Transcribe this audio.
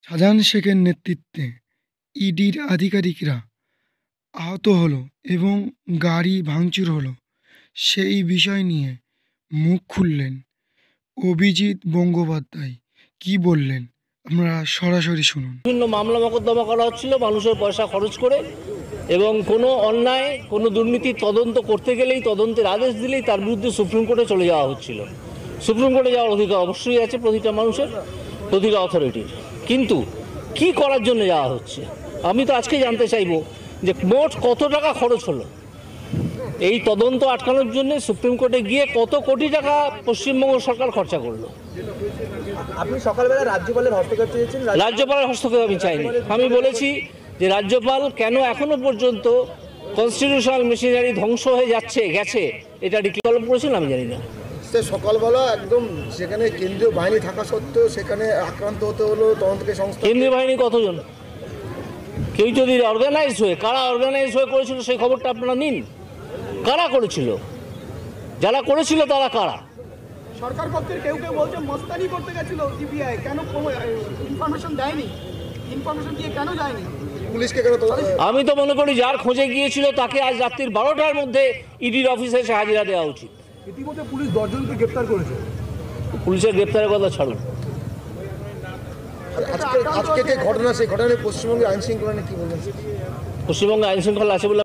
শাহজাহান শেখের নেতৃত্বে ইডির আধিকারিকরা আহত হলো এবং গাড়ি ভাঙচুর হলো, সেই বিষয় নিয়ে মুখ খুললেন অভিজিৎ গঙ্গোপাধ্যায়। কি বললেন আপনারা সরাসরি শুনুন। বিভিন্ন মামলা মোকদ্দমা করা হচ্ছিল মানুষের পয়সা খরচ করে, এবং কোনো অন্যায় কোনো দুর্নীতির তদন্ত করতে গেলেই, তদন্তের আদেশ দিলেই তার বিরুদ্ধে সুপ্রিম কোর্টে চলে যাওয়া হচ্ছিল। সুপ্রিম কোর্টে যাওয়ার অধিকার অবশ্যই আছে প্রতিটা মানুষের, প্রতিটা অথরিটির। কিন্তু কি করার জন্য যাওয়া হচ্ছে আমি তো আজকে জানতে চাইবো যে মোট কত টাকা খরচ হলো এই তদন্ত আটকানোর জন্য। সুপ্রিম কোর্টে গিয়ে কত কোটি টাকা পশ্চিমবঙ্গ সরকার খরচা করলো। আপনি সকালবেলা রাজ্যপালের হস্তক্ষেপ চেয়েছেন। রাজ্যপালের হস্তক্ষেপ আমি চাইনি। আমি বলেছি যে রাজ্যপাল কেন এখনো পর্যন্ত কনস্টিটিউশনাল মেশিনারি ধ্বংস হয়ে গেছে এটা ডিক্লেয়ার করেছেন আমি জানি না। সে সকালবেলা একদম সেখানে কেন্দ্রীয় বাহিনী থাকা সত্ত্বেও সেখানে আক্রান্ত হতে হলো তদন্তকারী সংস্থা। কেন্দ্রীয় বাহিনী কতজন? কেউ যদি অর্গানাইজ হয়ে, কারা অর্গানাইজ হয়ে করেছিল সেই খবরটা আপনারা নিন। কারা করেছিল? যারা করেছিল তারা কারা? সরকার পক্ষের কেউ কেউ বলছে মস্তানি করতে গেছিল সিবিআই, কেন ইনফরমেশন দেয়নি? ইনফরমেশন দিয়ে কেন যায়নি পুলিশকে? কেন? আমি তো মনে করি যার খোঁজে গিয়েছিল তাকে আজ রাত্রির 12টার মধ্যে ইডির অফিসে এসে হাজিরা দেওয়া উচিত। ইতিমধ্যে পুলিশ 10 জনকে গ্রেপ্তার করেছে। পুলিশের গ্রেপ্তারের কথা ছাড়ুন। আজকে যে ঘটনা, সেই ঘটনায় পশ্চিমবঙ্গের আইন শৃঙ্খলা নিয়ে কি বলবেন? পশ্চিমবঙ্গে আইন শৃঙ্খলা আছে বলে